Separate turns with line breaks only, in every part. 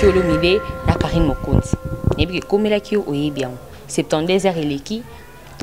Koffi Olomide na Karine Mokonzi. Nebi ke komela ki oyebi yango. 72 heures eleki.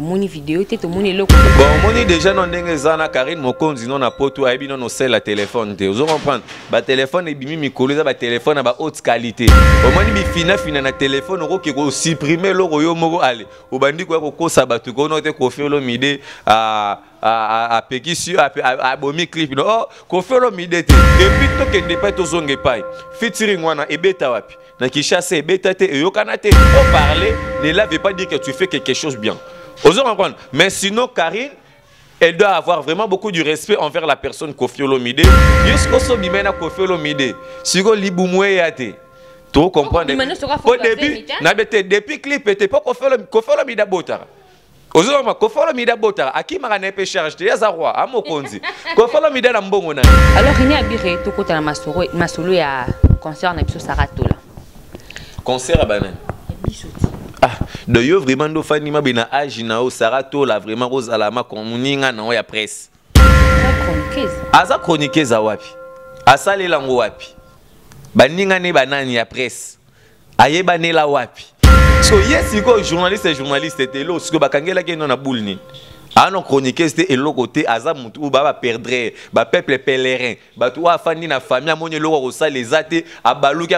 Moni vidéo te moni loko.
Bon moni déjà non ndenge zana Karine Mokonzi non na poto ayebi non sel la téléphone te. Vous comprendre? Ba téléphone e bimi mikolo za ba téléphone ba haute qualité. Au moni bi fina na téléphone oko ki ko supprimer loko yo moko ale. Obandi ko kosa batu ko no te Koffi Olomide a pekisi a bomi clip no. Oh Koffi Olomide te. Et puis to kende pa to zonge pai. Featuring wana ebeta wapi. Na Kinshasa ebeta te e yokana te. Pour parler ne la veut pas dire que tu fais quelque chose bien. Osons comprendre. Mais sinon, Karine, elle doit avoir vraiment beaucoup de respect envers la personne Koffi Olomide. Jusqu'au sommet de Koffi Olomide. Si vous libumoué yate, tu comprends. Au début, depuis clip, était pas Koffi Olomide botara. Osons comprendre. Koffi Olomide botara. A qui m'a pas chargé? Il y a Zarwa, à Mokonzi. Koffi Olomide na mbongo na.
Alors il y a biré tout côté na masolo ya concert na biso Sarato là.
Concert à banane. Ah, de yo vraiment do fani ma bina agi na o Sarato la vraiment rose alama komuninga na o ya presse. Aza chroniqueuse wapi? Asale lango wapi? Baninga ne banani ya presse. Ayeba ne la wapi? So yes ko journaliste te lo siko bakangela ke no na boule ni. Ah non chroniqueuse te elo côté aza mutu ba perdre ba peuple pèlerin batu afandi na famille amonye loko ko sala ezate abaluki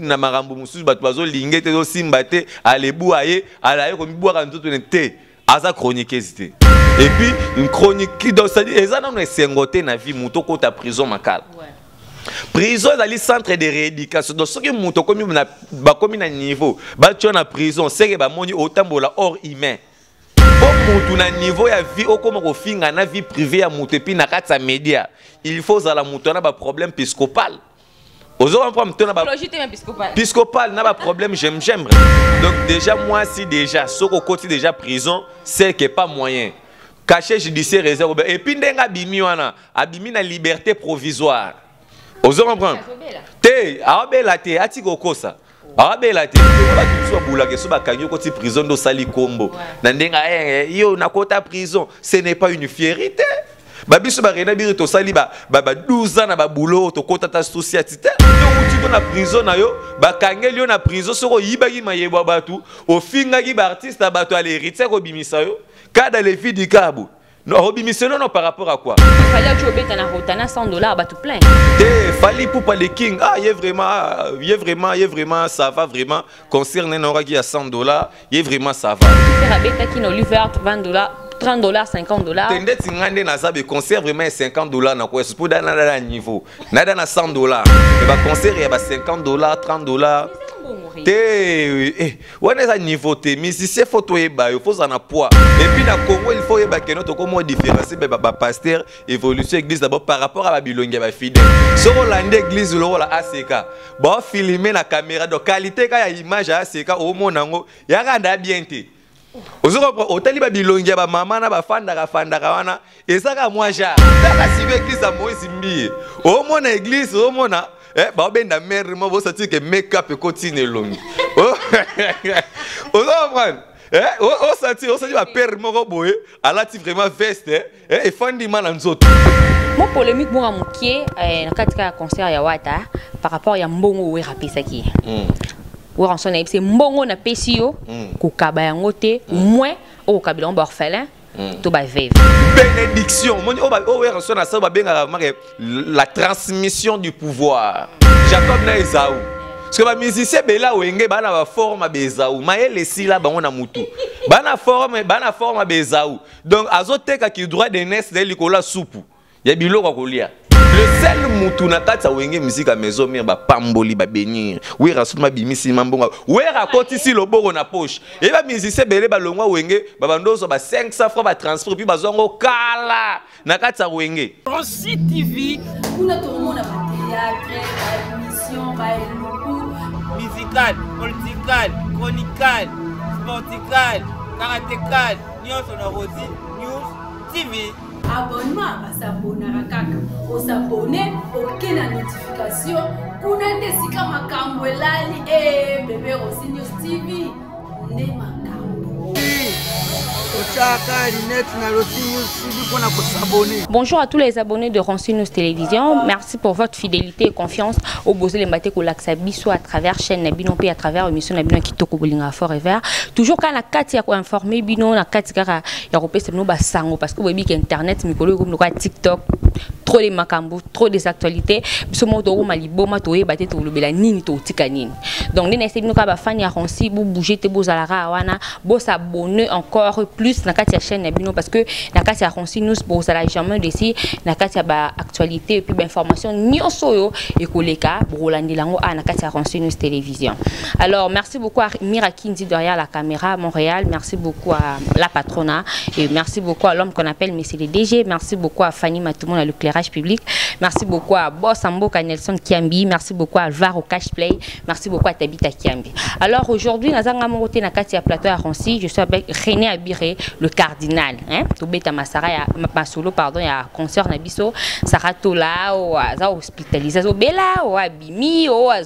na marambo mususu batu bazo linge te zo simba te alebu aye alaye ko mibu ka ntoto te aza chroniqueuse te. Et puis une chronique donc ça dit ezana no esengote na vie muto ko ta prison makala. Prison est centre de rééducation. Donc ce que muto komi na ba komi na niveau ba tu na prison c'est que ba moni otambola hors humain. Pour na niveau ya vie au comme finga na vie privée ya mutepi na kata média il faut za la mutona ba problème épiscopal ozo on prend mutona ba épiscopal na ba problème j'aime donc déjà moi si déjà soko côté déjà prison c'est que pas moyen caché judiciaire réserve et puis ndenga bimi wana abimi na liberté provisoire ozo comprendre te abela te atiko kosa. Ah ben la tête, tu prison do sali combo. Nandenga yo na kota prison, ce n'est pas une fierté. Babiso ba rena biri to sali ba 12 ans na ba boulot to kota ta société. Tu na prison na yo, ba kangeli yo na prison soko yibagi mayebo batu, o finga gi ba artiste batu ale héritier ko bimisa yo. Kada les filles du Kabu. Non, non, par rapport à quoi?
Il fallait que tu obéis à Rotana $100, bah tout plein.
Il fallait pour pas les kings. Ah, il y a vraiment, ça va vraiment. Concernant Noragi à $100, il y a vraiment, ça va.
Tu fais qui n'a l'ouvert $20, $30, $50.
Tendez tingande na zabe concert vraiment $50 na quoi? C'est pour dans un niveau. Nada na $100. Et bah concert il y a $50, $30. On est à niveau te musicien photo et bah il faut en a poids et puis dans Congo il faut que notre comment différencier bah pasteur évolution église d'abord par rapport à Babylone ba fidèle sur Hollande église le la ACK bah filmer la caméra de qualité ka image ACK au monango ya randa bien te ozoko hôtel Babylone ba maman na ba fanda wana et ça ka moi ja la cible église à Moïse mbi au mon église au mona bah ben la mère moi vous sentez que make-up continue long oh comprendre oh senti va perdre mon boy à la vraiment veste et fandi mal en autres
moi polémique moi mokie na katika concert ya Wata par rapport ya mbongo we rapisa ki ou rançon na c'est mbongo na pesio ko kaba yango te moins au kabila on orphelin to ba veuve
bénédiction la transmission du pouvoir Jacob na Esaú parce que ba musicien bela wenge bana ba forme bezaou maele sila bango na mutu bana forme bezaou donc azoteka ki droit de naissance de likola soupu ya biloko kolia le seul mutu na kata wenge musique à maison mère ba pamboli ba bénir oui rasouma bimisi mambonga oui rakotisi loboko na poche et ba musicien belé ba longwa wenge ba bandozo ba 500 francs ba transport puis ba zongo kala na kata wenge
Rossi TV kuna tomona ba théâtre ba émission ba musical political chronical sportical karatécal nyonso na Rossi News TV.
Abonnement à s'abonner à kaka. On s'abonner, ok la notification. Kuna desika makambo elali bébé Rossi News TV. Ne makambo.
Bonjour à tous les abonnés de Ronsi News Télévision. Merci pour votre fidélité et confiance au Bosé Lembate Kolaksabi, soit à travers chaîne Nabino et à travers l'émission Nabino Kitoko Bolinga Forever. Toujours quand la carte y a informé Bino, la carte y a européen c'est nous basango parce que vous voyez qu'Internet, micro comme TikTok, trop de macambo, trop des actualités. Ce mot de Malibo, matoé, baté tout le bela nini to tikanini. Donc les nestibino kaba fan ya Ronsi, vous bougez te beaux alara awana, beaux s'abonner encore plus na carte ya chaîne Nabino parce que na carte ya Ronsi nous beaux ala jamais d'ici na carte ya ba actualité et puis ba information nyosoyo et koleka brolandi lango a na carte ya Ronsi News Télévision. Alors merci beaucoup à Mira Kindi derrière la caméra à Montréal, merci beaucoup à la patronat et merci beaucoup à l'homme qu'on appelle Monsieur le DG, merci beaucoup à Fanny Matoumon à l'éclairage public, merci beaucoup à Boss Amboka Nelson Kiambi, merci beaucoup à Alvaro Cashplay, merci beaucoup à Tabita Kiambi. Alors aujourd'hui, nous avons monté na carte ya plateau à Ronsi, je suis avec René Abiré, le cardinal, hein, Tobeta Masara Masolo pardon, il y a concert Nabiso, Saratola, ou à hospitalisé, au Bella, ou à Bimi, ou à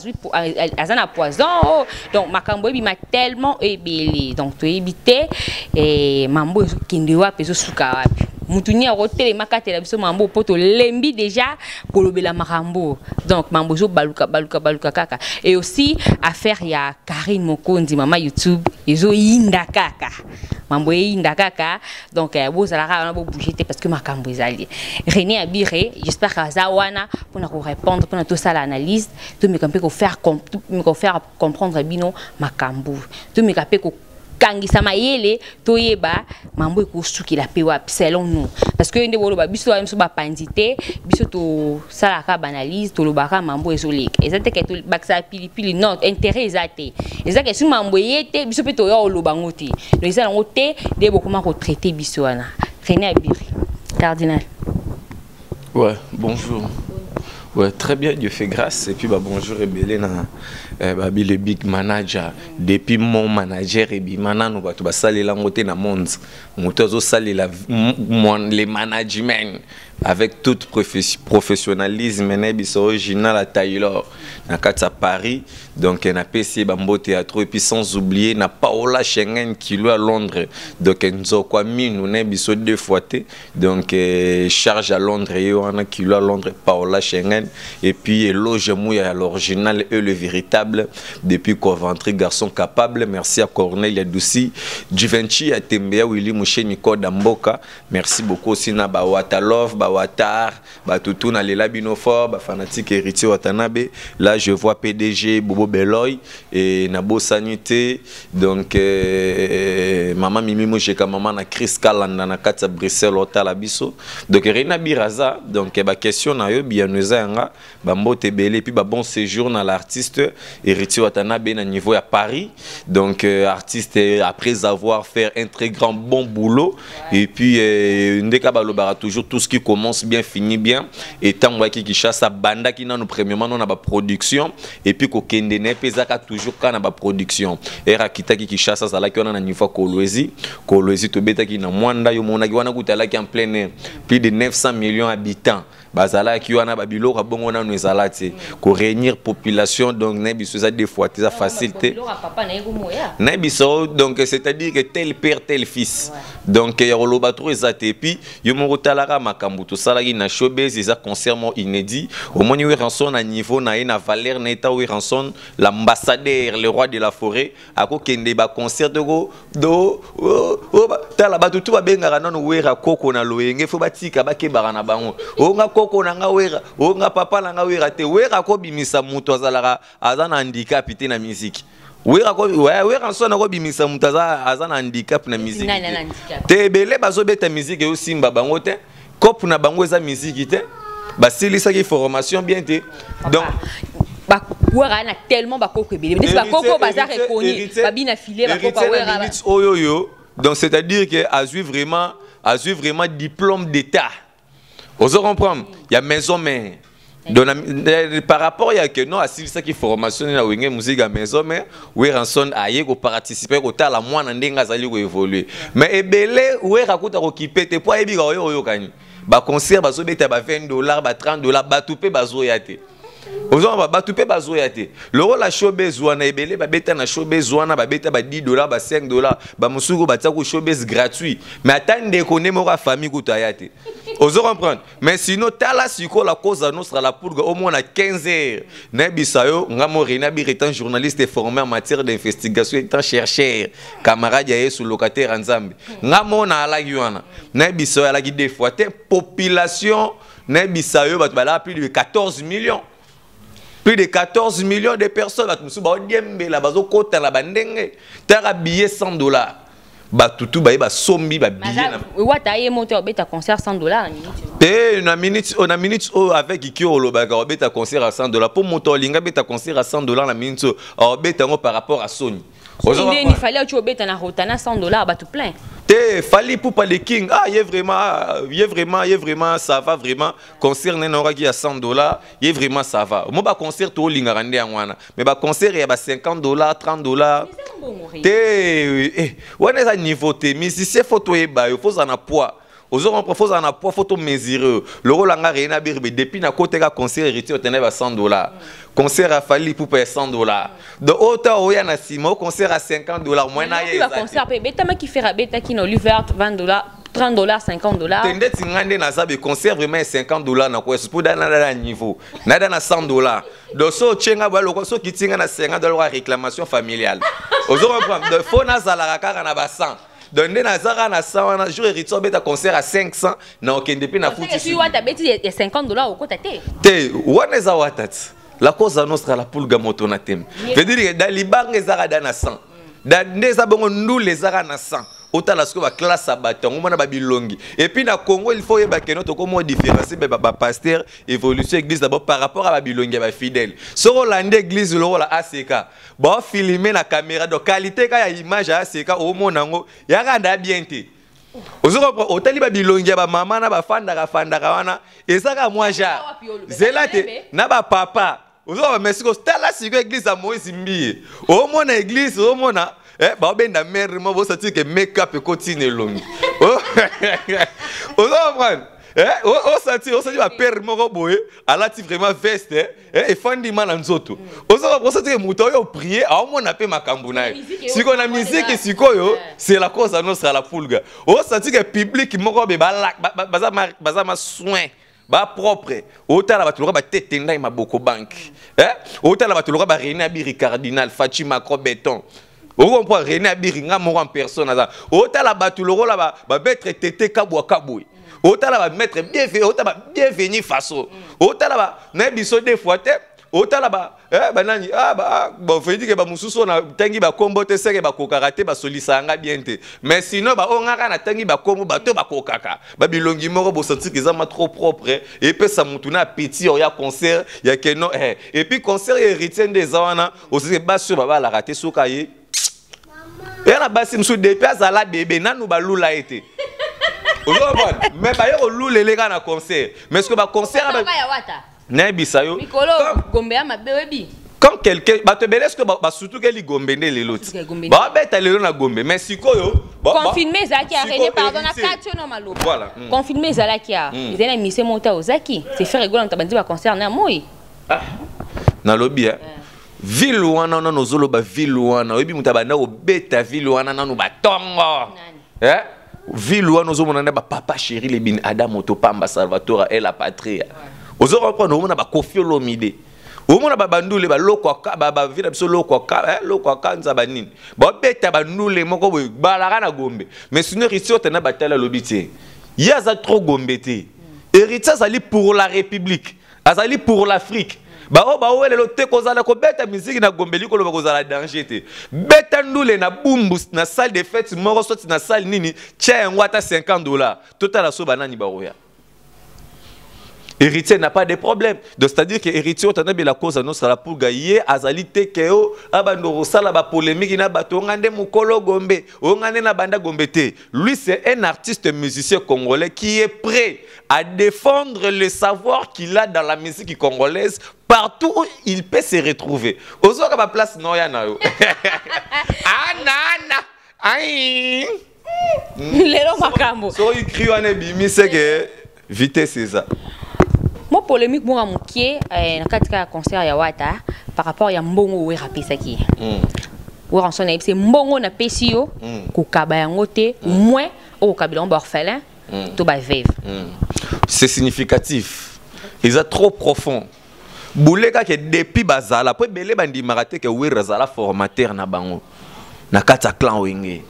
Azana Poison, donc Makambo m'a tellement ébélé, donc tu évité et Mambo Kindewa Peso Suka. Moutouni a roté les makate la biso Mambo poto lembi déjà kolobela Makambo, donc Mambo zo baluka kaka et aussi affaire il y a Karine Mokondi mama YouTube ezo yinda kaka. Mambo yinda kaka donc vous allez on a beau bouger parce que Makambo ezali. René Abiré, j'espère que Zawana pour nous répondre pour tout ça l'analyse, tout me camper faire comprendre bino Makambo. Tout me camper kangisa mayele toyeba mambo ekusuki la pewa selon nous parce que ndé bolo ba biso ba mso ba pandité biso to sala ka banalise to lobaka mambo ezoleka ezate ke to baksa pili non intérêt ezate ezake su mambo yete biso pe to yo lobango te donc ezala ngote de bokoma ko traiter biso wana René Abiré cardinal.
Ouais, bonjour. Ouais, très bien, Dieu fait grâce. Et puis, bah, bonjour, Ebelena, le big manager. Depuis mon manager, et puis maintenant, nous allons saluer la montée dans le monde. Nous allons saluer le management avec tout professionnalisme. Nous sommes original à Taylor, à Paris. Donc, on a PC Bambo Théâtre. Et puis, sans oublier, na Paola Schengen qui est à Londres. Donc, nous avons 2 fois. Donc, charge à Londres, et on a qui est à Londres, Paola Schengen. Et puis, Loge Mouya, l'original et le véritable. Depuis Coventry, garçon capable. Merci à Corneille Adoussi. Givenchy à Tembea, Willy Mouché, Nico Damboka. Merci beaucoup aussi à Bawatalov, Bawatar, Batoutou, Nalela Binofor, Fanatique Héritier Watanabe. Là, je vois PDG, Bobo Beloy et Nabo Sanité. Donc, Maman Mimi Moucheka, Maman na Chris Kalanda, na Katsa Bruxelles, Hotel Abisso. Donc, Rena Biraza, donc, ma question na yo, bien nous Bambo Tebele, puis bon séjour dans l'artiste Héritier Watanabe à niveau à Paris. Donc, artiste, après avoir fait un très grand bon boulot, et puis, toujours tout ce qui commence bien, finit bien. Et tant qui chasse à Banda qui n'a nous premièrement, on a la production, et puis qu'on Kendene Pesaka toujours quand on a la production. Et Rakita qui chasse à ça là qui on a niveau Kolwezi, Tobeta qui n'a Mwanda, Yomona qui on a goûté là qui en plein air, plus de 900 millions d'habitants. Bazala qui wana babilo rabongo na nous zalati ko réunir population donc nebiso za des fois ça facilité nebiso donc c'est-à-dire que tel père tel fils donc ya roloba trop ezate puis yo mo kotalaka makambu to salaki na showbiz ça concernant inédit au moins we ranson na niveau na ina valeur na eta we ranson l'ambassadeur le roi de la forêt ako kende ba concert do tala batutu ba bengaka nanu we ra koko na loyenge fo batika ba kebara na bango onga koko na nga wera onga papa na nga wera te wera ko bimisa muto azalaka azana handicap te na musique wera ko wera sona ko bimisa muto azana handicap na musique te belé bazo beta musique yo simba bango te kop na bango eza musique te basilisa ki formation bien te donc
wera na tellement bakoko belé mais bakoko bazar reconnu babina filé bakoko wera
oyoyo donc c'est-à-dire que a vu vraiment diplôme d'état. Vous comprenez? Il y a maison mère. Par rapport à que non, c'est ça qui formation na wenge musique à maison mère, où ranson aye ko participer ko tala mwana ndenga zali ko évoluer. Mais ebele où rakuta ko kipete po ebi ga oyo kani. Ba concert ba so beta ba $20, ba $30, ba toupé ba zo yate. Ozoma ba tu pe bazoya te. Le rôle la showbiz wana ebele ba beta na showbiz wana ba beta ba $10 ba $5 ba musuko ba tsako showbiz gratuit. Mais attendez qu'on ait mora famille koutayate. Ozo comprendre. Mais sinon tala siko la cause nostra la pour au moins à 15 heures. Na bisayo ngamo rena bi étant journaliste formé en matière d'investigation étant chercheur camarade ya sous locataire nzambe. Ngamo na ala yuana. Na bisayo ala gi des fois population na bisayo ba la plus de 14 millions. Plus de 14 millions de personnes à tout ba diembe la bazo kota la bandenge tara billet $100 ba tutu ba sombi ba billet na
wata ye monter obeta concert $100
na minute on a minute avec qui oloba ka obeta concert à $100 pour moto linga beta concert à $100 na minute obeta ngo par rapport à Sony
il fallait tu obeta na rotana $100 ba tout plein
fallait pour pas les king il est vraiment ça va vraiment concert n'aura qui à $100 il est vraiment ça va moi ba concert to linga rande ngwana mais ba concert ya ba $50 $30 on est à niveau te musicien photo e ba faut en poids Ozora propose en poids photo mesuré le rôle nga rien birbe depuis na côté ka concert héritier tenait ba $100 concert a fallu pour payer $100 de hauteur oya na simo concert à $50 moins na
ye concert pe beta ma qui fera beta qui no lui vers $20 $30 $50
tende tingande na zabe concert vraiment $50 na quoi pour dans niveau nada na $100 do so chenga ba loko so kitinga na $50 réclamation familiale ozora prendre de faux na zala ka na ba 100 donner na zara na 100 na jour héritier beta concert à 500 na okende pe na foutu
si wata beti ya $50 au côté
te wana za watat la cause nostra la pulga moto na tem veut dire dans libange zara na 100 dans ndeza bongo ndule zara na 100 autant la ba classe à bâton on a ba bilongi et puis na Congo il faut yeba que notre comment différencier ba pasteur évolution église d'abord par rapport à ba bilongi ba fidèle so Hollande église le la ACK ba filmer na caméra de qualité ka ya image à ACK au monango ya randa bien te ozoko otali ba bilongi ba mama na ba fanda wana ezaka moi ja zelate na ba papa ozoko merci ko stala siko église à Moïse mbi au mona église au mona ba benda mère mo bo sati que make-up continue longi comprendre sati ba père mo boye alati vraiment veste et fandi mana nzoto sati que muto yo prier au mona pe makambu na siko na musique siko yo c'est la cause nostra la pulga sati que public mo be baza ma soin ba propre otala batuluka ba tetenda ma boko bank otala batuluka ba René Abiri cardinal Fatima Crobeton on comprend René Abiri nga mort en personne ça otala batuloko la ba mettre tete kabwa kabwe otala ba mettre bienvenue façon otala ba na biso des fois te otala ba banani bon fait dire que ba mususu na tangi ba kombo te seke ba kokaka ba solisa nga bien te mais sinon ba ongaka na tangi ba kombo ba to ba kokaka ba bilongi moko bo sentir que ça ma trop propre et puis ça mutuna petit ya concert ya que non et puis concert héritier des wana aussi ba sur ba la rater soka ye et na basi msu depuis azala bébé nanu ba lula été mais ba yo lula le na concert mais ce que ba concert ba Bisayo. Comme quelqu'un, surtout que les Gombe les l'autre. Na Gombe, mais si koyo.
Confirmer Zaki a René pardon na katio no malo. Voilà. Confirmer Zaki a. Ils étaient mission monter au Zaki. C'est faire rigoler on t'a dit va concerner moi.
Na lobby ville wana na nozolo ba ville wana oyebi mutabana obeta ville wana na no batongo. Ville wana ozomona na ba papa chéri les bin Adam Otopamba Salvatore et la patrie. Ozo reprendre on a ba Koffi Olomide omona ba bandule ba loko ba vila biso loko kanza banini ba beta bandule moko boy balaka na Gombe mais sinon ici on a batala lobité yaza trop Gombe te héritage ali pour la République azali pour l'Afrique ba wele lo te kozala ko beta musique na Gombe liko lo kozala danger te beta ndule na bumbu na salle de fête moko soti na salle nini tia ngwata $50 total aso banani ba roya. Héritier n'a pas de problème. Donc c'est-à-dire que héritier on a bien la cause nostra la pour gagner azalité keo abandoro sala ba polémique na bato ngande mukolo Gombe ngande na banda Gombe te. Lui c'est un artiste musicien congolais qui est prêt à défendre le savoir qu'il a dans la musique congolaise partout où il peut se retrouver. Ozo ka ba place noya na yo. Ana ai
lelo makambo.
So il crie on est bimi c'est que vitesse c'est ça.
Moi polémique moi mukie na katika concert ya Wata par rapport ya mbongo we rapisaki. Ou rançon na c'est mbongo na pesio ko kaba yango te moins au kabila orphelin to ba veuve.
C'est significatif. Ils sont trop profond. Bouleka que depuis bazala po belé bandi marate que we razala formateur na bango. Na kata clan wenge.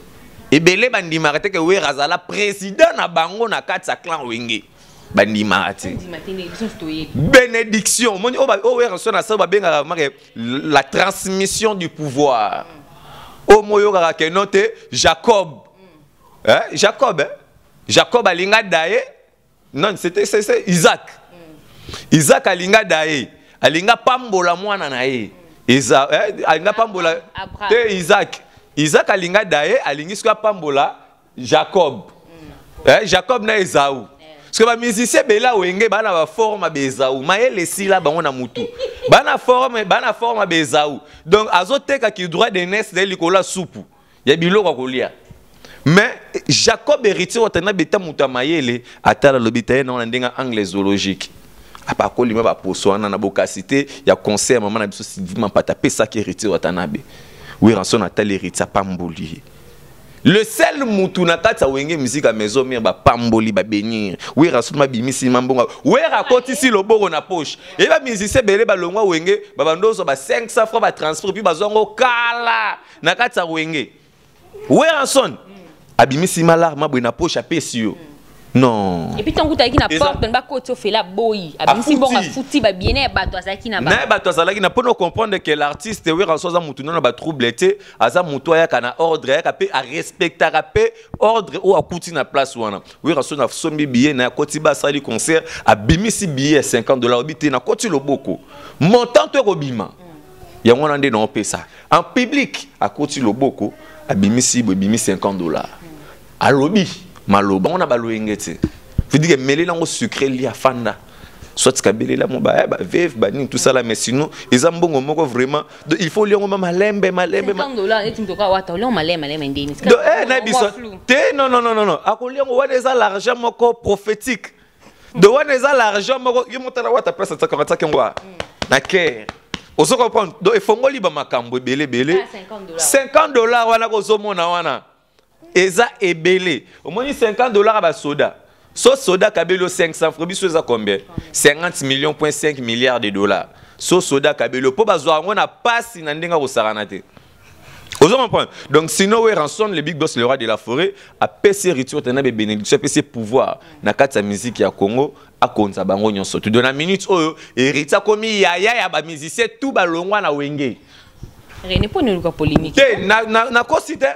Et belé bandi marate que we razala président na bango na kata clan wenge. Bandi marate. Bénédiction. La transmission du pouvoir. Au moyo que note Jacob. Jacob. Jacob alinga daye. Non, c'est Isaac. Isaac alinga daye. Alinga pambola mwana na ye. Alinga pambola te Isaac. Isaac alinga daye, alingi ska pambola Jacob. Jacob na Esaú. Parce que les musiciens bela wenge bana ba forme bezaou. Maele sila bango na mutu. Bana forme bezaou. Donc azoteka ki droit de naissance de likola soupu. Ya biloko kolia. Mais Jacob héritier watana beta muta mayele atala lobitaye na ndenga anglais zoologique. Apakoli ma ba posoana na bokasité ya conseil maman na biso sidima pata pesa ki héritier watanabe. Oui rançon atali héritier pamboli. Le seul moutou na kata wenge musique à maison mire ba pamboli ba bénir. Oui rançon ma bimisi mambonga. Oui rakoti si loboro na poche. Et ba musicien belé ba longwa wenge ba bandozo ba 500 francs ba transport puis ba zongo kala na kata wenge. Oui rançon abimisi malarma bo na poche a pesio. Non.
Et puis tant que tu as na porte ben ba côté fait la boy abimisi bon a fouti ba bien bato azaki na ba.
Na bato azaki na pour nous comprendre que l'artiste oui rançon za moutou na ba trouble té aza moutou ya kana ordre ya kapé a respecter kapé ordre ou akuti na place wana. Oui rançon na sombi billet na koti ba sali concert abimisi billet $50 obité na koti loboko. Montant to robima. Ya ngona ndé na pesa. En public a koti loboko abimisi $50. A lobby maloba on a baloengete vous dites que mêler lango sucré li afanda soit kabeli la moba ba veuve ba ni tout ça là mais sinon ils ont bon moko vraiment il faut liongo malembe
$50 et tu me wata lion malembe ndini
na biso te non akoliongo wa des l'argent moko prophétique de wa des l'argent moko yimotala wata presse 145 ngwa na cœur oso comprendre donc il faut ngoli ba makambo belé $50 wana ko zomona wana Eza ebele. Au moins $50 à ba soda. So soda kabelo 500 francs, biso eza combien? 50 millions, 5 milliards de dollars. So soda kabelo po bazwa ngona passe na ndenga ko saranate. Vous comprenez? Donc sinon we rançon le big boss le roi de la forêt a PC rituel tena be bénédiction PC pouvoir na kata musique ya Congo a konza bango nyonso. Tu donnes la minute oyo hérita komi ya ba musicien tout balongwa na wenge.
René pour nous polémique.
Na kosite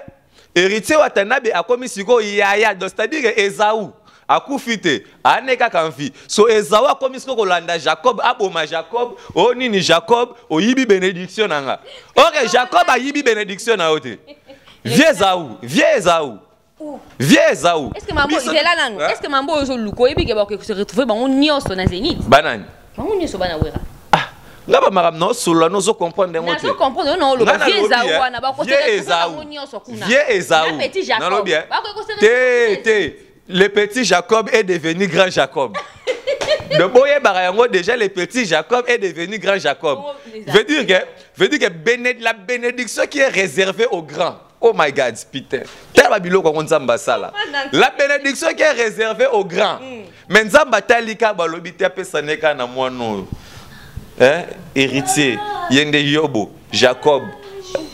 héritier watanabe akomi siko yaya donc c'est-à-dire que Esaú akufite aneka kanfi so Esaú akomi siko kolanda Jacob aboma Jacob onini Jacob oyibi bénédiction nanga. OK Jacob a yibi bénédiction na ote. Vieux Esaú.
Est-ce que mambo il est là nanu? Est-ce que mambo zo luko ebi ke ba ko se retrouver ba on nyonso na Zénith?
Banani.
Ba on nyonso bana wera.
Ngaba maram no solo no zo comprendre ngote.
Na zo comprendre non lo vieux Esaú wana ba ko se
Vieux Esaú. Non bien. Le petit Jacob est devenu grand Jacob. De boye barayango déjà le petit Jacob est devenu grand Jacob. Veut dire que la bénédiction qui est réservée aux grands. Oh my God, putain. La bénédiction qui est réservée aux grands. Mais nzamba talika balobité apesaneka na mwana. Héritier, yende yobo, Jacob,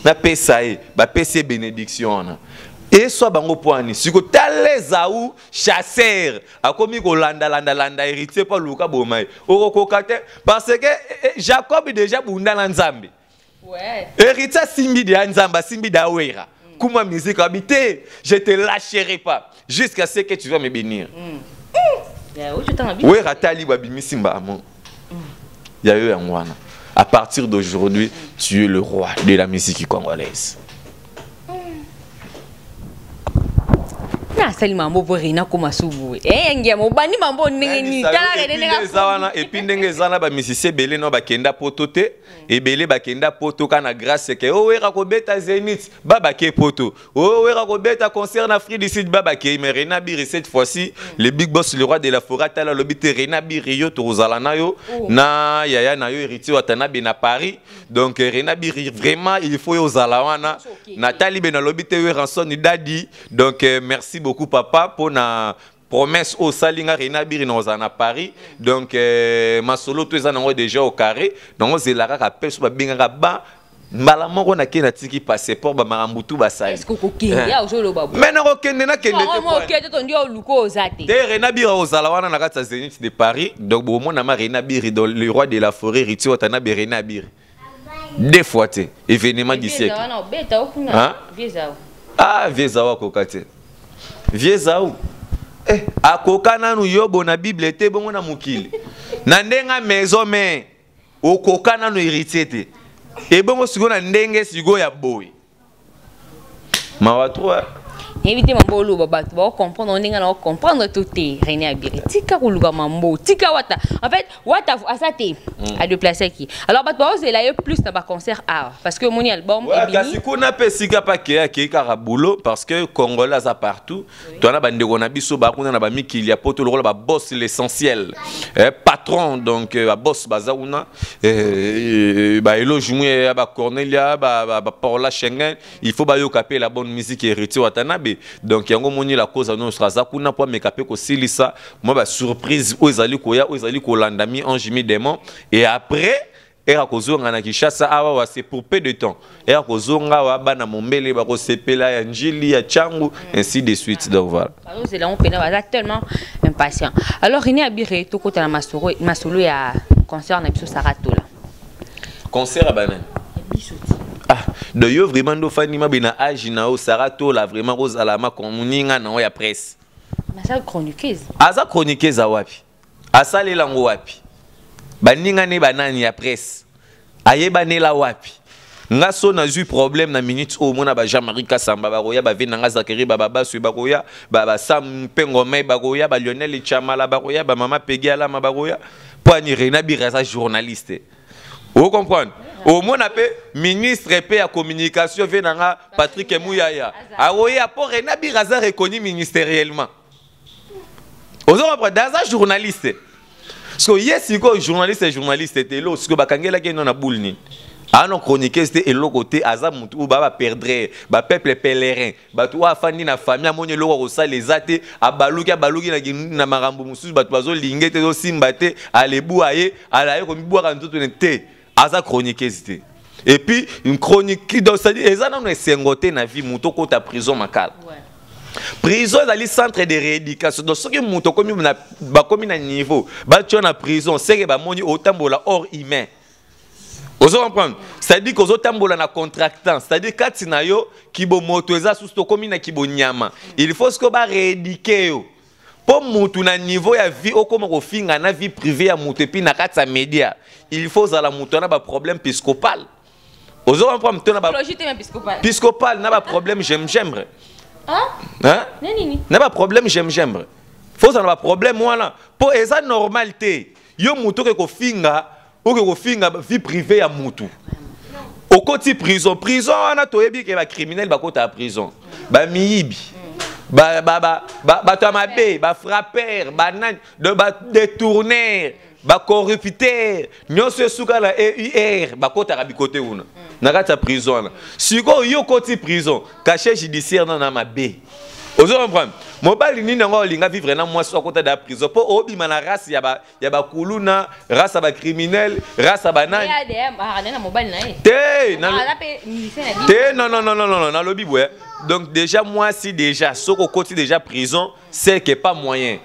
na pesae, ba pese bénédiction. Et soit bango poani, si ko tale Esaú chasseur, akomi ko landa héritier pas luka bomai. Oko kokate parce que Jacob déjà bunda na nzambe.
Ouais.
Héritier simbi de nzamba, simbi da wera. Kuma musique habité, je te lâcherai pas jusqu'à ce que tu vas me bénir. Ouais, ratali babimi simba amon. Il y a eu un mois. À partir d'aujourd'hui, tu es le roi de la musique congolaise.
na sali mambo pour Rena comme Soubu. Ngia mo bani mambo ni tala Rena nga.
Zawana et puis ndenge zana ba misisi belé no ba kenda poto te et belé ba kenda poto kana grâce que o wera ko beta Zénith baba ke poto. O wera ko beta concert en Afrique du Sud baba ke mais Rena Biri cette fois-ci le big boss le roi de la forêt tala lobité Rena Biri yo to zalana yo na yaya na yo héritier watana be na Paris. Donc Rena Biri vraiment il faut yo zalawana. Nathalie ben lobité yo ranson ni dadi. Donc merci beaucoup papa pour na promesse au Salinga Rena Biri nous en a Paris. Donc ma solo tous en déjà au carré. Donc c'est la ka pèse ba binga ba malamoko na kena tiki passeport ba marambutu ba sai.
Est-ce que kokia ozolo babu?
Mais na kokende na kende te.
Moi okete to ndio luko ozate.
Te Rena Biri ozala wana na kata Zénith de Paris. Donc bon mona ma Rena Biri dans le roi de la forêt riti otana be Rena Biri. Deux fois te événement du siècle.
Hein?
Ah Viezawa kokate. Viezawa. Akoka nanu yobo na Bible te bongo na mukili. Na ndenga maison mais okoka nanu héritier te. Et bongo sigo na ndenge sigo ya boy. Mawa 3.
Évitez mambo luba batu ba comprendre on ninga na comprendre tout Rena Biri. Tika kuluga mambo, tika wata. En fait, wata asate à déplacer qui. Alors batu ba c'est là plus na ba concert art parce que mon album
est bien. Kasi kuna pe sika pa ke ki karabulo parce que Congolais za partout. Toi na bande ko na biso ba kuna na ba mikili ya poto le rôle ba boss l'essentiel. Patron donc ba boss bazauna ba elojumwe ba Cornelia ba Paula Schengen, il faut ba yo caper la bonne musique héritier watanabe. Donc yango moni la cause non sera kuna po mekape ko silisa moi ba surprise ozali koya ozali ko landami en jimi démon et après era kozonga na Kishasa awa wa c'est pour peu de temps era kozonga wa bana mombele ba ko sepela ya njili ya changu ainsi de suite donc voilà.
Alors c'est là on pena va tellement impatient. Alors Rena Biri to kota na masolo ya concert na biso Sarato là.
Concert à Banane. De yo vraiment do fani ma bina agi na o Sarato la vraiment rose alama komuninga na ya presse.
Na sa chroniqueuse.
Aza chroniqueuse wapi? Asale lango wapi? Baninga ne banani ya presse. Aye banela wapi? Nga so na ju problème na minute au mona ba Jean-Marie Kasamba ba roya ba Venanga Zakari ba baba su ba roya ba Sam Pengome ba roya ba Lionel Chamala ba roya ba mama Peggy ala ma ba roya. Poani Rena Biri sa journaliste. Vous comprenez? Au moins, on ministre et à communication, Patrick Mouyaya. Aroya pour Rena Biri reconnu ministériellement. Vous comprenez? Dans un journaliste. Parce que yes, si un journaliste et journaliste était là, parce que Bakangela qui est dans la boule. Ah non, chroniqueur c'était et l'autre côté, Azam ou Baba perdre, ba peuple pèlerin, ba toi fandi na famille, amoni l'autre au sale les athées, abaluki na marambo musus, ba toizo lingete do simbate, alebu aye, alaye comme boire en toute honnêteté. Aza chroniqueur c'était. Et puis une chronique donc ça dit, eza non sengoté na vie muto ko ta prison makala. Prison est centre de rééducation. Donc, ce que nous avons na niveau, tu na prison, c'est que nous avons hors humain. Vous comprenez? C'est-à-dire que nous avons na contractant. C'est-à-dire que quand nous avons motoza sous to komina kibo nyama. Il faut que nous rééduquer. Pour mutu na niveau ya vie au comme ofinga na vie privée ya mutu puis na kata média. Il faut za la mutu na ba problème épiscopal. Vous comprenez? Épiscopal na ba problème j'aime. Hein? N'a pas problème j'aime. Faut ça n'a pas problème moi pour esa normalité. Yo mutu ko finga ou ko finga vie privée ya mutu. Au côté prison na toyebi ke ba criminel ba kota prison. Ba miyibi. Ba to mabe, ba frappeur, ba détourneur, ba corrupteur. Nyonso suka la EUR ba kota rabikote una. Nakata prison. Si yo côté prison, caché judiciaire na mabe. Vous comprenez? Mobile ni nango linga vivre na moi soit côté de la prison pour obima na race ya ba kuluna, race ba criminel, race ba nan. Non, na lobby ouais. Donc déjà moi si déjà soko côté déjà prison, c'est que pas moyen.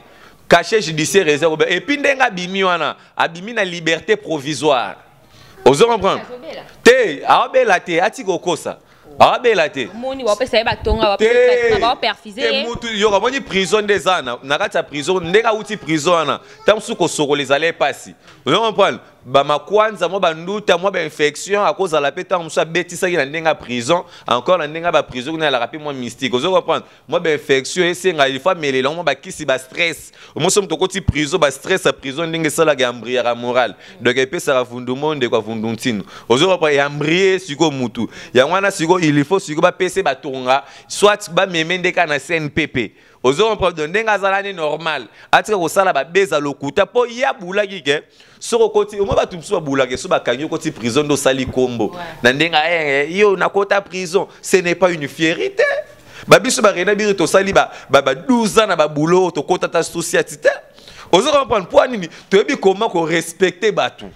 Caché judiciaire réserve et puis ndenga bimi wana, abimi na liberté provisoire. Vous comprenez? Te, abela te atiko kosa. Ah bela te.
Moni wa pesa ba tonga wa pesa ba perfiser.
Te mutu yo ka moni prison des ana na kati ya prison ndeka uti prison ana tam su ko soko les aller passer. Vous comprenez? Ba makwanza mo ba nduta mo ba infection à cause de la pétan musa betisa na ndenga prison encore na ndenga ba prison na la rapide mo mystique. Vous comprenez? Mo ba infection esenga il faut mêler mo ba kisi ba stress. Mo somme to koti prison ba stress à prison ndenge sala ga ambriera moral. Donc epé ça vundu monde kwa vundu ntino. Vous comprenez? Ya ambrier siko mutu. Ya wana siko il faut siko ba PC ba tonga soit ba memende kana CNPP. Ozo comprendre ndenga zalani normal atika ko sala ba beza lokuta po ya bulaki ke soko koti o mo ba tumsu ba bulaki so ba kanyo koti prison do sali kombo na ndenga yo na kota prison ce n'est pas une fierté ba biso ba rena biri to sali ba 12 ans na ba boulot to kota ta société ozo comprendre po nini to bi comment ko respecter batu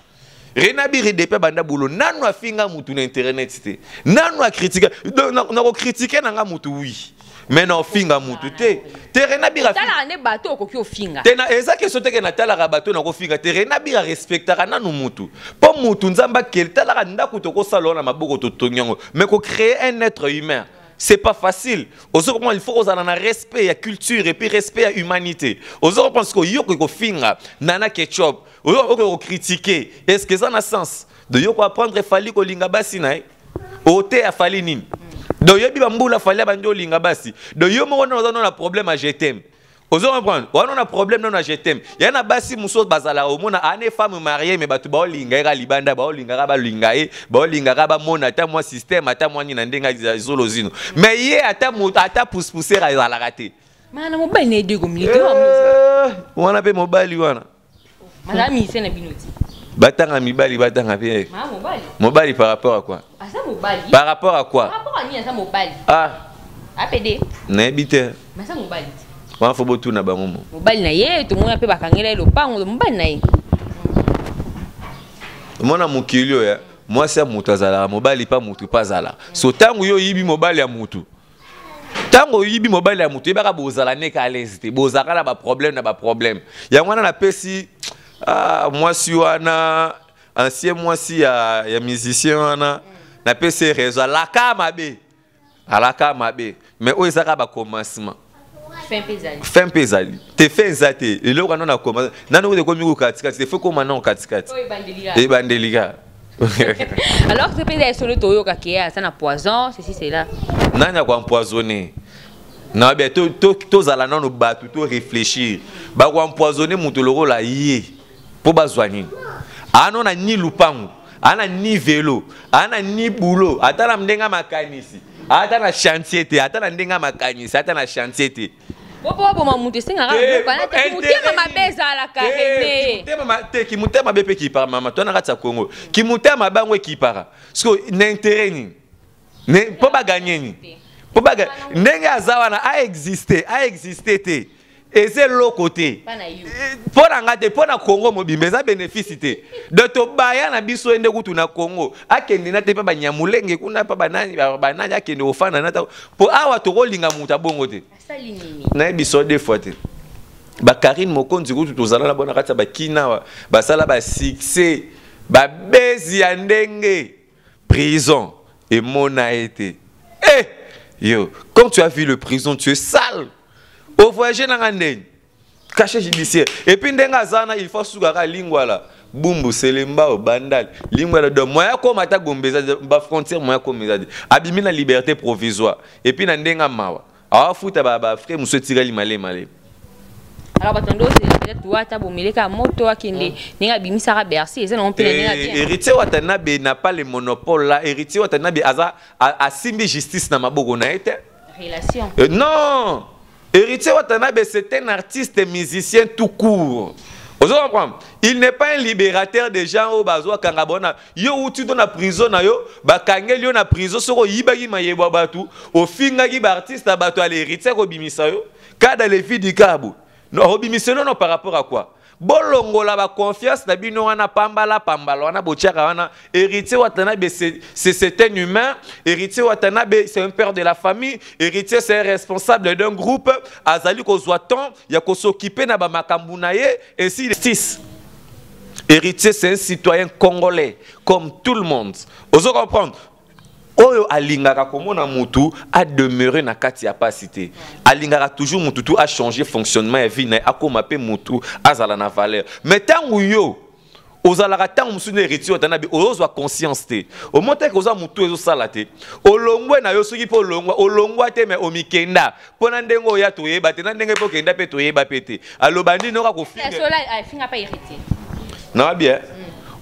rena biri de pe banda boulot nanu afinga mutu na internet te nanu a critiquer na ko critiquer na nga mutu oui. Mais non, finga mutu te terena bira
tala ne bateau ko kyo finga
tena eza ke sote ke na tala ka bateau na ko finga terena bira respectera nanu mutu po mutu nzamba kel tala ka ndako to ko salona maboko to tonyango mais ko créer un être humain c'est pas facile. Ozo comment il faut aux na respect à culture et puis respect à humanité. Ozo pense que yo ko finga nana ketchup ozo ko critiquer est-ce que ça na sens de yo ko apprendre fali ko linga basi na ote a fali nini. Donc yo biba mbula fallait bando linga basi. Donc yo mo on a problème à je t'aime. Ozo comprendre. On a problème non à je t'aime. Ya na basi muso bazala o mona ane femme mariée mais batu ba linga ga libanda ba linga ba linga ba linga ba mona ata moi système ata moi ni na ndenga zolozino. Mais ye ata ata pousser à la raté.
Mana mobile ne de communauté
wana pe mobile wana.
Madame c'est na binoti.
Batanga mibali batanga pe. Mobile par rapport à quoi? Par rapport à quoi?
Par rapport à ni ça mobile.
Ah.
APD.
Na ebite.
Mais ça mobile.
Wa fo botu na bango mo.
Mobile na ye to mona pe bakangela lo pango mobile na ye.
Mona mukilio ya. Moi c'est mutazala mobile pas mutu pas zala. So tangu yo yibi mobile ya mutu. Tango yibi mobile ya mutu ebaka bozala ne ka lesite. Bozaka na ba problème. Ya ngwana na pesi moi si wana ancien moi si ya musicien wana na pesi réseau la kamabe. Alaka mabe. Mais o ezaka ba commencement. Fin pesali. Te fait zate. Et là on a commencé. Nano de komi ko katikati. Te fait comment non katikati. E bandeliga.
Alors ce pesali sur le toyo kakia ça na poison, ceci c'est là.
Nanya ko empoisonner. Na be to zala nano batu to réfléchir. Ba ko empoisonner mutu loko la yé. Po bazwani. Ano na ni lupangu. Ana ni vélo, ana ni boulot, atala mdenga makanisi. Ata na chantier te, ata na ndenga makanisi, ata na chantier te.
Bobo mamutu singa ka bokana te mutema mabeza la karene.
Mutema te ki mutema bepe ki para mama, to na kata Congo. Ki mutema bango ki para. Parce que n'intérêt ni. Ne po ba gagner ni. Po ba ndenga azawana a exister te. Et c'est l'autre côté. Pour n'engagé pour na Congo mobile, ça bénéficité. De to baya na biso ende kutu na Congo. Akende na te pa banyamulenge kuna pa banani akende ofana na ta. Pour awa to kolinga muta bongo te. Na biso des fois te. Ba Karine Mokonzi kutu to zala na bona kata ba kina ba sala ba succès ba bezi andenge prison et mona été. Eh yo, quand tu as vu le prison, tu es sale. Au voyager dans un caché judiciaire. Et puis, il faut sougar lingua là. Bumbu, selemba, bandal. Lingua de moya comme ata gombeza, ba frontière moya comme ça. Abimi la liberté provisoire. Et puis, n'endenga mawa. Ah, fouta ba frère, monsieur tira malé.
Alors, batondo, c'est peut-être toi, ta bomile ka moto akinde. N'enga bimi sara bercy. Et non,
héritier Watanabe n'a pas le monopole là. Héritier Watanabe a simbi justice na maboko na été.
Relation.
Non. Héritier Watanabe, c'est un artiste et musicien tout court. Vous comprenez? Il n'est pas un libérateur des gens au bazo kangabona. Yo uti dans la prison na yo, ba kangel yo na prison soko yibagi mayebo batu, o finga gi ba artiste batu à l'héritier ko bimisa yo, kada les filles du Cabo. Non, bimisa non par rapport à quoi? Bolongo la ba confiance na bino wana pambala wana botiaka wana. Héritier Watanabe c'est un humain, héritier Watanabe c'est un père de la famille, héritier c'est un responsable d'un groupe, azali ko zoaton ya ko s'occuper na ba makambu na ye ainsi de suite. Héritier c'est un citoyen congolais comme tout le monde. Vous comprenez? oyo alingaka komona mutu a demeurer na kati ya pasité alingaka toujours mutu tout a changer fonctionnement ya vie na akoma pe mutu azala na valeur mais tangu yo ozalaka tangu musu ne héritier otana bi ozwa conscience te au monte que oza mutu ezo sala te olongwe na yo soki po olongwa te mais omikenda pona ndengo ya toyeba te na ndenge po kenda pe toyeba pete alobandi noka ko finga
cela finga pas héritier
na bien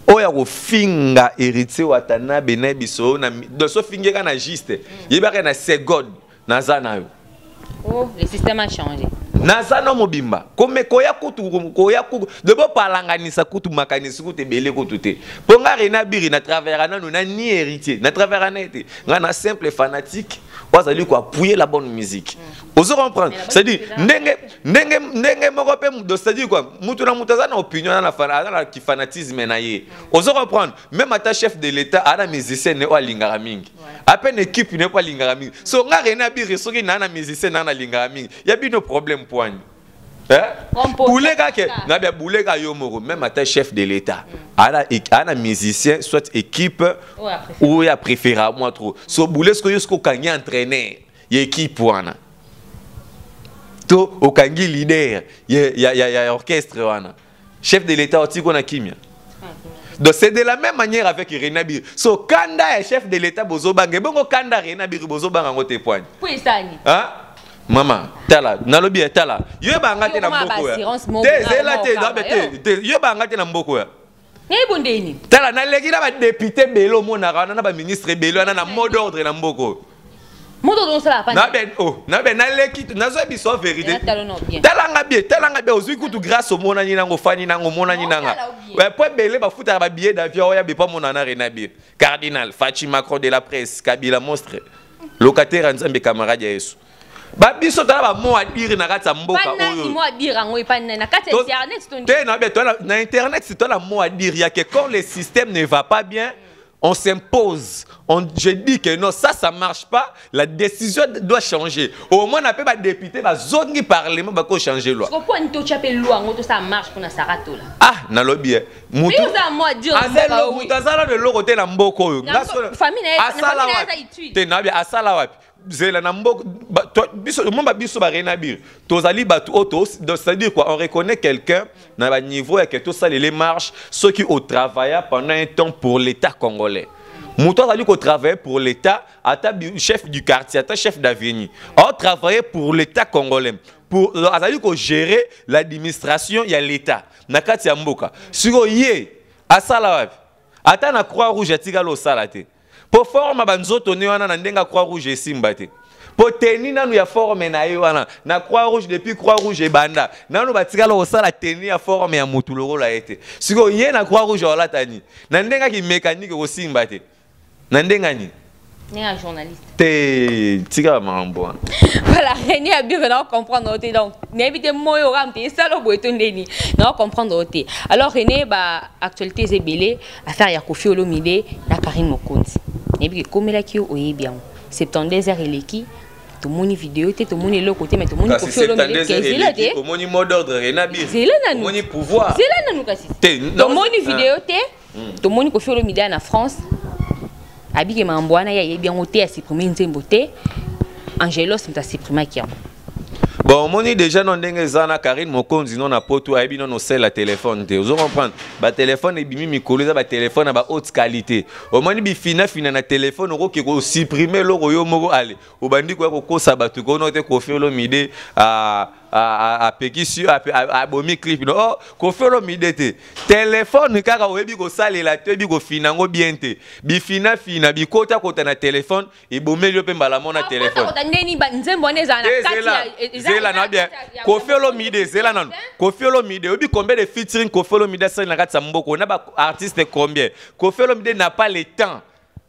oya ko finga héritier watana bena biso na do so fingeka na juste yebaka na segod na zana yo
oh le système a changé
nazana mobimba comme koya kutu de bo palanganisa kutu makanisi kutu belé kutu te ponga rena biri na travers nanu na ni héritier na travers na été na simple fanatique wazali ko appuyer la bonne musique ozo comprendre c'est dire ndenge moko pe do c'est dire quoi mutu na mutu na opinion na fanatisme na ye ozo comprendre même ata chef de l'état ana musicien ne o lingara mingi à peine équipe ne pas lingara mingi so nga rena biri soki na musicien na lingara mingi y a bien no problème point boulega ke na bien boulega yo moko même ata chef de l'état ana musicien soit équipe ou ya préféré moi trop so boule ce que yo kangi entraîneur y équipe wana to o kangi leader ya orchestre wana chef de l'état otiko na kimia. Donc c'est de la même manière avec Rena Bir. So kanda est chef de l'état bozo bangé bongo kanda Rena Bir bozo banga ngote poigne.
Pour ça ni.
Hein? Maman, tala, nalobi tala. Yo banga te na mboko ya. Te zela te dabete. Te yo banga te na mboko ya.
Ne bondeni.
Tala na legi na ba député belo mona na ba ministre belo na mot d'ordre na mboko.
Moto don sala pa.
Na ben na leki na zo biso vérité. Talanga bien ozui kutu grâce au mona ni nango fani nango mona ni nanga. Ouais pour belé ba futa ba billet d'avion ya be pas mona na Rena Bir. Cardinal Fatima Macron de la presse, Kabila monstre. Locataire nzambe camarade ya Yesu. Ba biso tala ba mo adire na kati mboka oyo.
Pas na mo adire ngo pa na kati internet to.
Te na be to na internet c'est toi la mo adire ya que quand le système ne va pas bien on s'impose. Je dis que non, ça marche pas. La décision doit changer. Au moins, on n'a pas de député, ma zone qui parlement va changer loi.
Pourquoi on t'a appelé loi, ça marche pour na sarato là.
Ah, na lobby.
Mais vous avez moi dire.
Azelo, vous azala de l'eau côté na mboko.
Famille
asala wapi. Te na bi asala wapi. Zela na mboko biso mo ba biso ba Rena Bir. Tozali batu auto, c'est-à-dire quoi, on reconnaît quelqu'un na ba niveau et que tout ça les marches ceux qui au travaillé pendant un temps pour l'État congolais. Mouton a dit qu'on travaillait pour l'État, à ta chef du quartier, à ta chef d'avenir. On travaillait pour l'État congolais. Pour qu'on gérer l'administration, il y a l'État. Nakati ya mboka. Siko yé, à Salawapi. Ata na croix rouge, atiga lo salate. Pour forme banzoto ne wana na ndenga croix rouge esimbate. Pour tenir nanu ya forme na yo wana na croix rouge depuis croix rouge banda. Nanu batika lo sala tenir ya forme ya mutu loro la été. Siko yé na croix rouge wala tani. Na ndenga ki mécanique osimbate. Nandengani
un journaliste.
T'es tika mambo.
Voilà, Rena Bir on comprendre oté donc n'évitez moi au ramte ça le boeton deni. Non comprendre oté. Alors René ba actualité zebelé affaire ya Koffi Olomide na Karine Mokonzi. Nebi comme la kio oye bien. 72 heures eleki tout moni vidéo té tout moni le côté mais tout moni Koffi Olomide kezela té.
Tout moni mot d'ordre Rena Bir. Tout moni pouvoir.
Zela nanu kasi. Tout moni vidéo té. Tout moni Koffi Olomide na France. Abike mambwana ya bien oté à supprimer nzembo te Angelo c'est supprimer qui.
Bon moni déjà non ndenge zana Karine Mokonzi non na poto ayebi non sel la téléphone te ozo comprendre ba téléphone e bimi mikolo za ba téléphone ba haute qualité au moni bi fina na téléphone oko ke ko supprimer loko yo moko ale obandi ko kosa batu ko no te Koffi Olomide a pekisi a bomi clip no oh Koffi Olomide te téléphone kaka oyebi ko salela te bi ko fina ngo bien te bi fina bi kota na téléphone e bomeli yo pe mbala mona téléphone
kota ndeni ba nzembo ne za na kati
zela na bien Koffi Olomide zela nan Koffi Olomide obi combien de featuring Koffi Olomide ça na kati mboko na ba artiste combien Koffi Olomide n'a pas le temps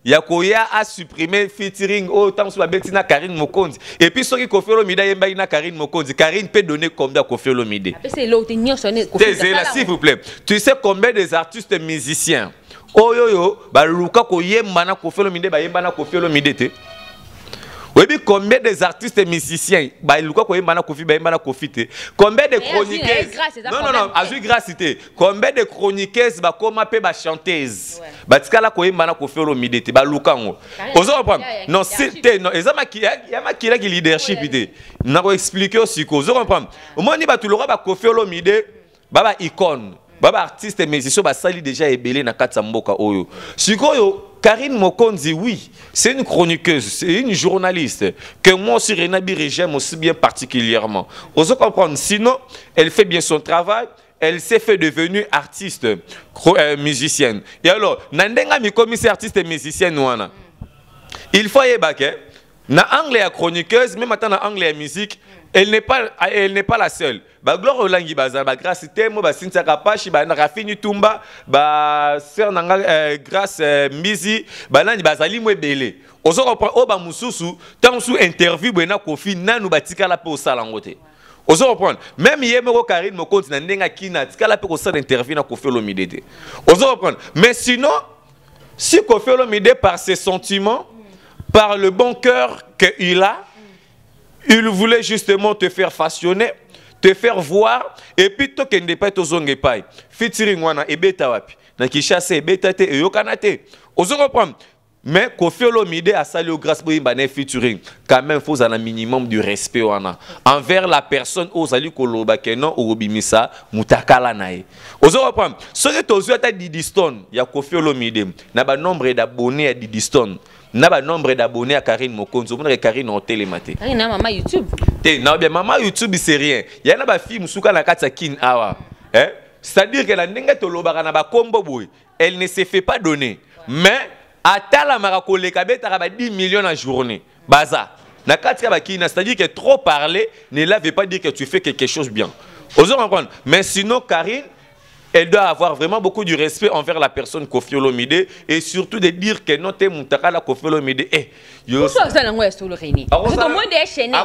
Yakoya a supprimé featuring autant sur la Bettina Karine Mokonzi et puis ce qui Koffi Olomide yemba na Karine Mokonzi Karine peut donner combien à Koffi Olomide
c'est l'autre sonné
s'il vous plaît tu sais combien des artistes musiciens oyoyo ba luka ko yemba na Koffi Olomide ba yemba na Koffi Olomide te Oui, mais combien des artistes et musiciens, combien de chroniqueuses, non, azu gracité, combien de chroniqueuses, comme ma chanteuse, batikala ko yemba na ko faire l'omidité, ba lukango. Ozo comprendre? Non, c'était non, ezama qui a leadership idée. Na ko expliquer aussi ko, ozo comprendre? Au moins ni ba tout le ba ko faire l'omidé, ba icône, ba artiste et musicien ba sali déjà ebelé na katsa mboka oyo. Sikoyo Karine Mokonzi, oui, c'est une chroniqueuse, c'est une journaliste que moi aussi, Renabi, j'aime aussi bien particulièrement. On se comprendre, sinon, elle fait bien son travail, elle s'est fait devenir artiste, musicienne. Et alors, Nandenga mi commissaire artiste et musicienne, il faut y baquer. Na anglais chroniqueuse, même maintenant na anglais musique, elle n'est pas la seule. Ba Gloire Olangi baza ba grâce temo ba Cynthia Kapashi ba Rafini Tumba ba sœur nanga grâce Mizi ba nani bazali mwebele. Ozo comprendre o ba mususu tant sous interview bena kofi nanu batika la pe au salangote. Ozo comprendre même yemero Karine Mokonzi na ndenga kina tika la pe au sal interview na Koffi Olomide. Ozo comprendre mais sinon si Koffi Olomide par ses sentiments par le bon cœur qu'il a, il voulait justement te faire façonner, te faire voir, et puis toi qui n'es pas aux ongles paille. Featuring wana ebeta wapi, na kishase ebeta te yokanate. Ozo comprendre. Mais Koffi Olomide a salué grâce pour une featuring. Quand même, il faut un minimum de respect wana envers la personne aux alis koloba kenon ou bimisa mutakala nae. Ozo comprendre. Ce que tu as dit Didiston, il y a Koffi Olomide. Na ba nombre d'abonnés à Didiston. Na ba nombre d'abonnés à Karine Mokonzi. On a Karine en télématé.
Karine na maman YouTube.
Non bien maman YouTube c'est rien. Il y a na fille musuka na katsa kin awa. C'est-à-dire que la ndenge to lobaka na ba kombo boy, elle ne se fait pas donner. Mais à la marakole kabeta ba 10 millions en journée. Baza. Na katsa ba kina, c'est-à-dire que trop parler ne veut pas dire que tu fais quelque chose bien. Osons comprendre. Mais sinon Karine, elle doit avoir vraiment beaucoup de respect envers la personne Koffi Olomide et surtout de dire que non, tu es la Koffi Olomide.
Pourquoi vous allez sur le Réni? Parce que tout le monde est chaîne.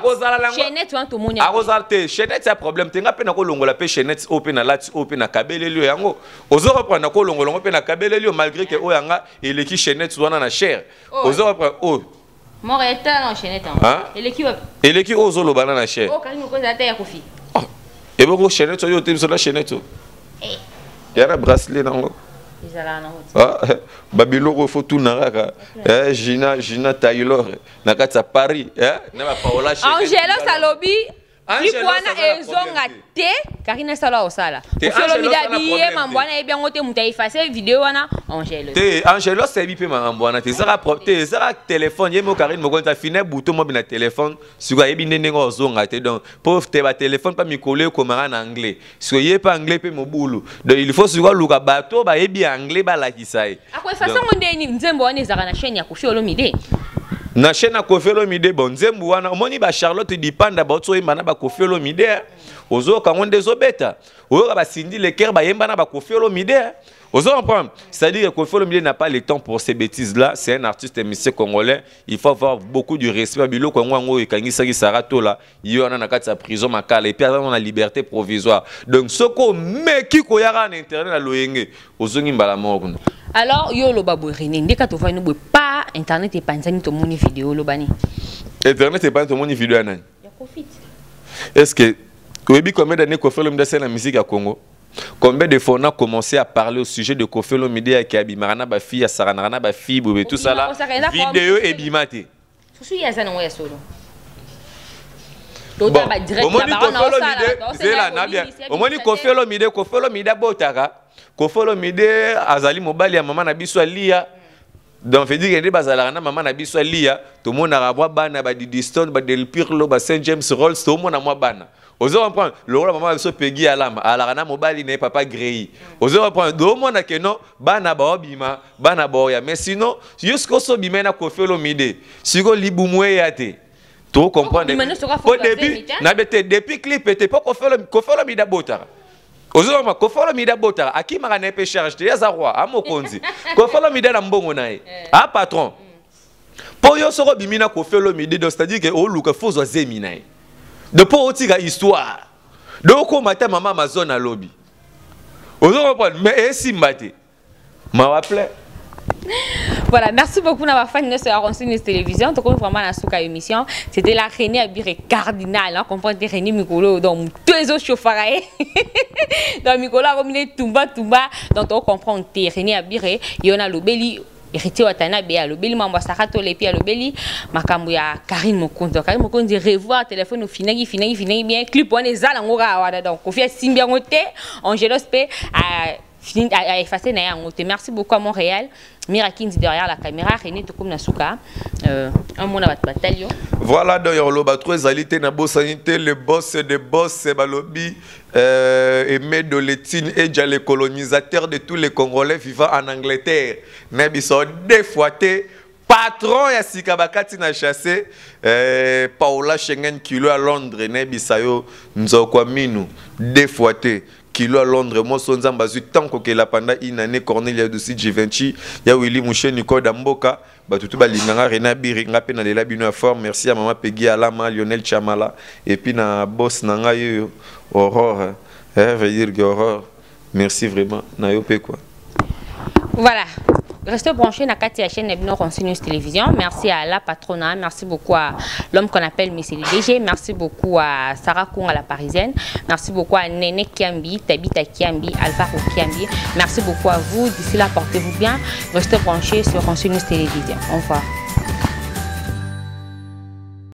Chaînette, tout le monde est
chaîne. C'est un problème. Tu as un longo la chaîne open à la open à Kabelelio yango. Ozo reprendre ko longo open à Kabelelio malgré que oyanga il est qui chaîne soit na cher. Ozo reprendre oh.
Mon réta en chaîne et l'équipe.
Et l'équipe ozo lo banana cher.
Oh, quand nous cause à terre Koffi.
Et beaucoup chaîne so yo te sur la chaîne to. Il y a un bracelet dans l'eau. Babylore faut tout naraka. Gina Taylor. Nakata Paris.
Angelo Salobi. Lipwana ezonga te. Karine sala osala. Koffi Olomide mambwana ebia ngote muta effacer vidéo wana Angelo.
Te Angelo c'est bipe mambwana te zara téléphone yemo Karine Mokonzi fine bouton mo bina téléphone suka yebi nenengo ozonga te donc pauvre te ba téléphone pas mikole comme en anglais. Suka yé pas anglais pe mobulu. Donc il faut suka luka bato ba yebi anglais ba la kisai.
Akwa façon ndeni nzembo wana ezaka na chaîne ya Koffi Olomide.
Na chaîne Koffi Olomide bon nzembo wana omoni ba Charlotte dipanda ba tso yemba na ba Koffi Olomide ozo kangonde zobeta oyo ba sindi le cœur ba yemba na ba Koffi Olomide ozo comprendre c'est-à-dire que Koffi Olomide n'a pas le temps pour ces bêtises là c'est un artiste musicien congolais il faut avoir beaucoup de respect biloko ngwango ekangisa ki sarato là yo na kati ya prison makala et puis on a liberté provisoire donc soko meki ko yara na internet na loyenge ozo ngimbala moko.
Alors, yo lo babo René, ndeka to fa no pas internet et panzani to moni vidéo lo bani.
Internet et pas to moni vidéo nan.
Ya Koffi.
Est-ce que Koffi combien d'années Koffi Olomide c'est la musique à Congo? Combien de fois on a commencé à parler au sujet de Koffi Olomide qui abimarana ba fille à Saranarana ba fille bobe tout ça là. Vidéo et bimate.
Susu ya za no ya solo. Tota ba direct la ba na osala.
C'est là na bien. Au moins Koffi Olomide botaka. Koffi Olomide azali mobali ya maman na biso alia donc veut dire que bazala na maman na biso alia tout le monde a rabo bana ba Didiston ba Del Pirlo ba Saint James Rolls tout le monde a moi bana ozo comprendre le rôle maman biso Peggy alama ala na mobali ne papa Grey ozo comprendre do monde que non bana ba obima bana boya mais sinon jusqu'au so bima na Koffi Olomide siko libumwe yate to comprendre au début na bete depuis clip était pas Koffi Olomide botara. Ozoma Koffi Olomide botara akimaka na pe charge te yaza roi amokonzi Koffi Olomide na mbongo nae a patron po yo soko bimina Koffi Olomide donc c'est-à-dire que o luka faut zemi nae de po otika histoire donc ko mata mama Amazon na lobby ozoma prendre mais esimba te ma rappelé
Voilà, merci beaucoup d'avoir fait notre News Télévision. Donc, vraiment, la souka émission. C'était la René Abiré cardinal. On comprend que René Mikolo, donc tous les autres chauffeurs. Donc, Mikolo a combiné Tumba. Donc, on comprend que René Abiré, il y en a le Béli. Héritier Watanabe à l'obéli, maman Sarato les pieds à l'obéli, makambu ya Karine Mokonzo. Karine Mokonzo dit revoir téléphone au finagi bien clip on est à l'angora donc on fait signe bien côté Angelo Spé à effacer na yangote. Merci beaucoup à Montréal. Mirakin derrière la caméra, René Tokoum Nasuka, un mot à votre bataillon.
Voilà, d'ailleurs, le bateau est na sanité, le boss des boss, Balobi, Aimé Doletine, et déjà les colonisateurs de tous les Congolais vivant en Angleterre. Ils sont défouettés. Patron ya Sikabakati na chassé, Paola Schengen kilo à Londres, Nebisayo, Nzokwa Minu, défouetté. Kilo à Londres, moi son zambazu tant que la pendant une année Cornelia de Givenchy, ya Willy Mouché Nico Damboka, batutu balinganga Rena Biri ngapé na lela bino fort, merci à maman Peggy Alama, Lionel Chamala et puis na boss nanga yo Aurore, veut dire que Aurore, merci vraiment na yo pe quoi.
Voilà. Restez branchés dans la chaîne Nebno News Télévision. Merci à la patronat. Merci beaucoup à l'homme qu'on appelle Monsieur DG. Merci beaucoup à Sarah Kung à la Parisienne. Merci beaucoup à Nene Kiambi, Tabita Kiambi, Alvaro Kiambi. Merci beaucoup à vous. D'ici là, portez-vous bien. Restez branchés sur News Télévision. Au revoir.